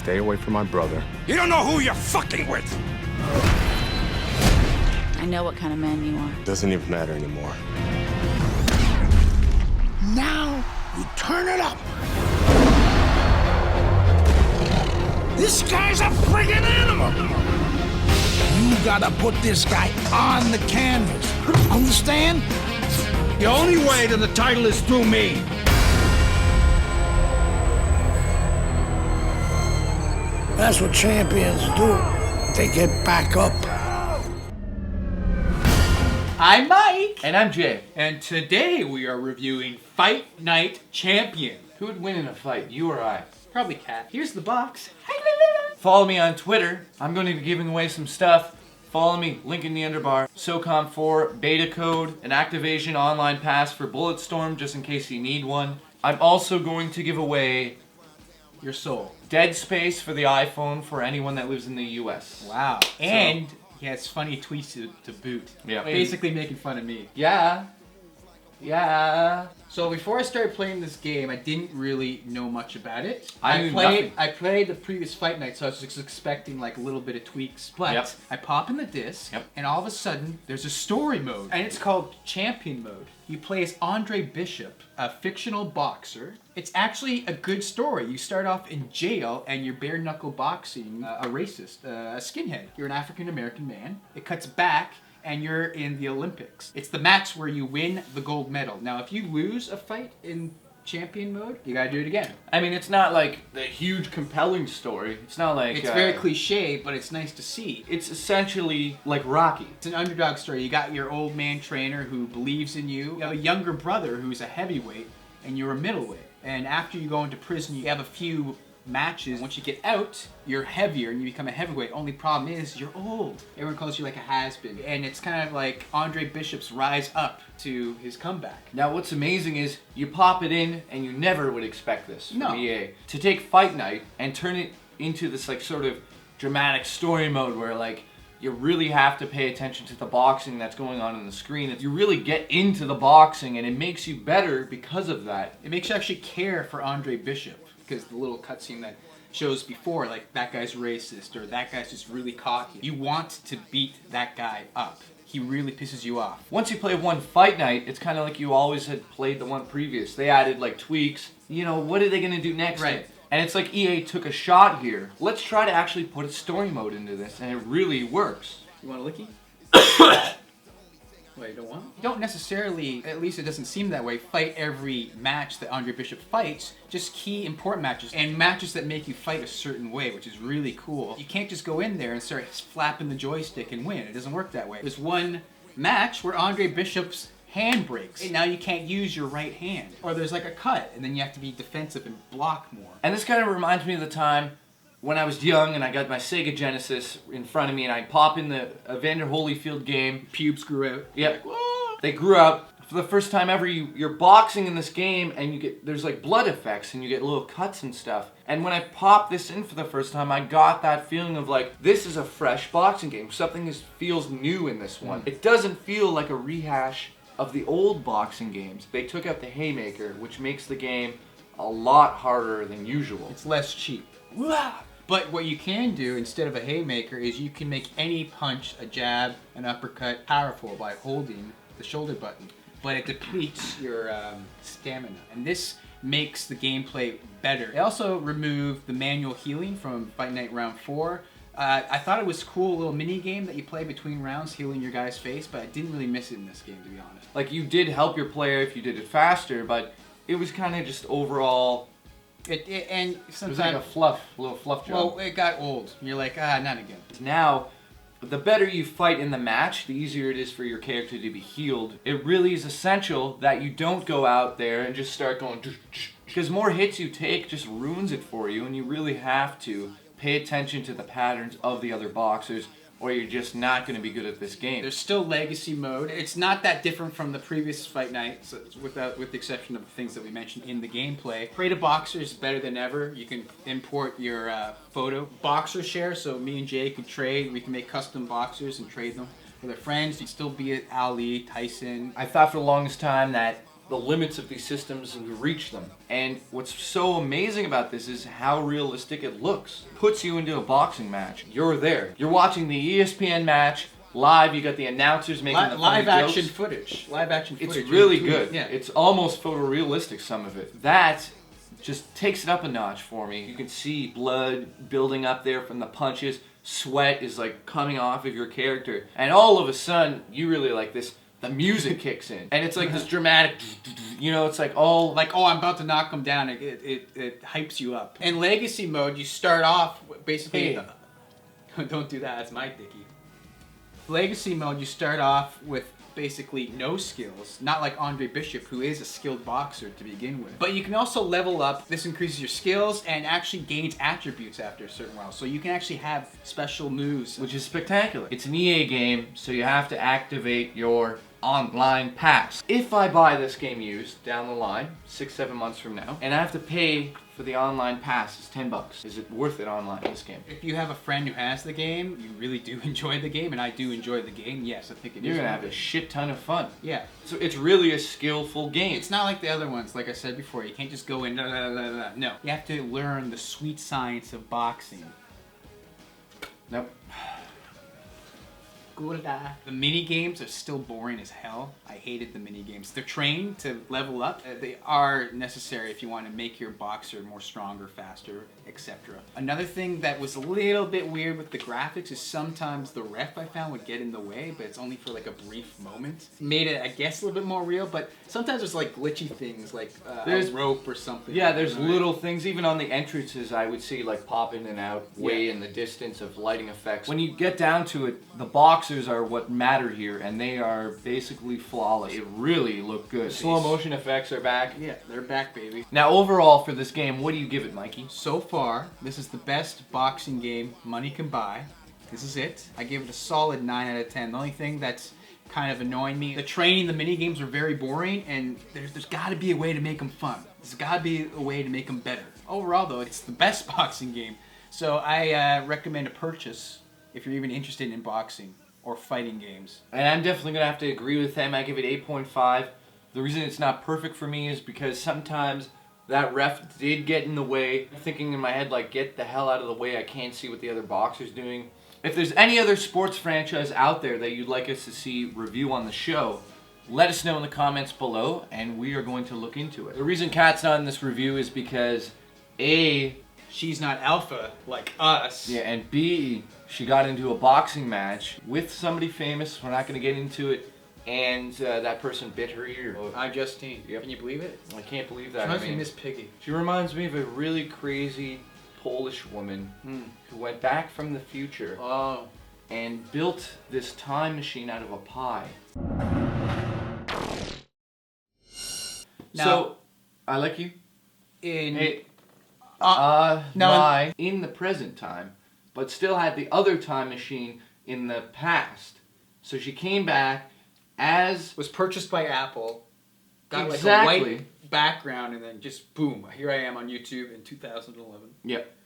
Stay away from my brother. You don't know who you're fucking with! I know what kind of man you are. Doesn't even matter anymore. Now you turn it up. This guy's a friggin' animal. You gotta put this guy on the canvas. Understand? The only way to the title is through me. That's what champions do. They get back up. I'm Mike. And I'm Jay. And today we are reviewing Fight Night Champion. Who would win in a fight, you or I? Probably Cat. Here's the box. Follow me on Twitter. I'm going to be giving away some stuff. Follow me, link in the underbar. SOCOM4, beta code, an activation online pass for Bulletstorm, just in case you need one. I'm also going to give away Your soul. Dead Space for the iPhone for anyone that lives in the US. Wow. And he has funny tweets to boot. Yeah. Basically making fun of me. Yeah. Yeah. So before I started playing this game, I didn't really know much about it. I knew nothing. I played the previous Fight Night, so I was just expecting like a little bit of tweaks. But Yep. I pop in the disc, Yep. and all of a sudden, there's a story mode, and it's called Champion Mode. You play as Andre Bishop, a fictional boxer. It's actually a good story. You start off in jail, and you're bare knuckle boxing a racist, a skinhead. You're an African American man. It cuts back, and you're in the Olympics. It's the match where you win the gold medal. Now, if you lose a fight in champion mode, you gotta do it again. I mean, it's not like the huge compelling story. It's not like... It's very cliche, but it's nice to see. It's essentially like Rocky. It's an underdog story. You got your old man trainer who believes in you. You have a younger brother who's a heavyweight, and you're a middleweight. And after you go into prison, you have a few matches. Once you get out, you're heavier and you become a heavyweight. Only problem is you're old. Everyone calls you like a has-been. And it's kind of like Andre Bishop's rise up to his comeback. Now, what's amazing is you pop it in, and you never would expect this from No. EA. To take Fight Night and turn it into this like sort of dramatic story mode where like you really have to pay attention to the boxing that's going on the screen. You really get into the boxing, and it makes you better because of that. It makes you actually care for Andre Bishop, because the little cutscene that shows before, like, that guy's racist, or that guy's just really cocky. You want to beat that guy up. He really pisses you off. Once you play one Fight Night, it's kind of like you always had played the one previous. They added like tweaks. You know, what are they going to do next? Right. And it's like EA took a shot here. Let's try to actually put a story mode into this, and it really works. You want a licky? Wait, you don't want it? You don't necessarily, at least it doesn't seem that way, fight every match that Andre Bishop fights. Just key important matches, and matches that make you fight a certain way, which is really cool. You can't just go in there and start flapping the joystick and win. It doesn't work that way. There's one match where Andre Bishop's hand breaks, and now you can't use your right hand. Or there's like a cut, and then you have to be defensive and block more. And this kind of reminds me of the time when I was young and I got my Sega Genesis in front of me, and I pop in the Evander Holyfield game. Pubes grew out. Yep. They grew up. For the first time ever, you're boxing in this game, and there's like blood effects, and you get little cuts and stuff. And when I popped this in for the first time, I got that feeling of like, this is a fresh boxing game. Something feels new in this one. It doesn't feel like a rehash of the old boxing games. They took out the haymaker, which makes the game a lot harder than usual. It's less cheap. But what you can do instead of a haymaker is you can make any punch, a jab, an uppercut, powerful by holding the shoulder button. But it depletes your stamina. And this makes the gameplay better. They also removed the manual healing from Fight Night Round 4. I thought it was cool, a little mini game that you play between rounds, healing your guy's face, but I didn't really miss it in this game, to be honest. Like, you did help your player if you did it faster, but it was kind of just overall... And sometimes... It was like a little fluff job. Well, it got old. You're like, not again. Now, the better you fight in the match, the easier it is for your character to be healed. It really is essential that you don't go out there and just start going... Because more hits you take just ruins it for you, and you really have to pay attention to the patterns of the other boxers, or you're just not going to be good at this game. There's still legacy mode. It's not that different from the previous Fight Night, so with the exception of the things that we mentioned in the gameplay. Create a Boxer is better than ever. You can import your photo. Boxer share, so me and Jay can trade. We can make custom boxers and trade them with our friends. You can still be at Ali, Tyson. I thought for the longest time that the limits of these systems and reach them. And what's so amazing about this is how realistic it looks. Puts you into a boxing match. You're there. You're watching the ESPN match live. You got the announcers making the live funny action jokes. footage. Live action footage. It's really good. Yeah. It's almost photorealistic, some of it. That just takes it up a notch for me. You can see blood building up there from the punches. Sweat is like coming off of your character. And all of a sudden, you really like this. The music kicks in. And it's like this dramatic, you know, it's like all... Like, oh, I'm about to knock him down. It hypes you up. In Legacy mode, you start off basically... Hey. Don't do that. That's my dickie. Legacy mode, you start off with basically no skills. Not like Andre Bishop, who is a skilled boxer to begin with. But you can also level up. This increases your skills and actually gains attributes after a certain while. So you can actually have special moves. Which is spectacular. It's an EA game, so you have to activate your online pass. If I buy this game used down the line, 6-7 months from now, and I have to pay for the online pass, it's $10. Is it worth it online, this game? If you have a friend who has the game, you really do enjoy the game, and I do enjoy the game, yes, I think it is. You're gonna have a shit ton of fun. Yeah. So it's really a skillful game. It's not like the other ones, like I said before. You can't just go in, no. You have to learn the sweet science of boxing. Nope. The mini games are still boring as hell. I hated the mini games. They're trained to level up. They are necessary if you want to make your boxer more stronger, faster, etc. Another thing that was a little bit weird with the graphics is sometimes the ref I found would get in the way, but it's only for like a brief moment. Made it, I guess, a little bit more real, but sometimes there's like glitchy things, like There's a rope or something. Yeah, there's little things, even on the entrances, I would see like pop in and out way in the distance of lighting effects. When you get down to it, the boxers are what matter here, and they are basically flawless. It really looked good. Slow motion effects are back. Yeah, they're back, baby. Now, overall for this game, what do you give it, Mikey? So far, this is the best boxing game money can buy. This is it. I give it a solid 9 out of 10. The only thing that's kind of annoying me, the training, the mini games are very boring, and there's got to be a way to make them fun. There's got to be a way to make them better. Overall, though, it's the best boxing game. So I recommend a purchase if you're even interested in boxing or fighting games. And I'm definitely going to have to agree with them. I give it 8.5. The reason it's not perfect for me is because sometimes that ref did get in the way. I'm thinking in my head, like, get the hell out of the way. I can't see what the other boxer's doing. If there's any other sports franchise out there that you'd like us to see review on the show, let us know in the comments below, and we are going to look into it. The reason Kat's not in this review is because A, she's not alpha like us. yeah, and B, she got into a boxing match with somebody famous. We're not going to get into it. And that person bit her ear. Hi, Justine. Yep. Can you believe it? I can't believe She that. reminds me of Miss Piggy. She reminds me of a really crazy Polish woman who went back from the future and built this time machine out of a pie. Now, so, I like you. in In the present time, but still had the other time machine in the past. So she came back as... was purchased by Apple, got like a Exactly. white background, and then just boom, here I am on YouTube in 2011. Yep.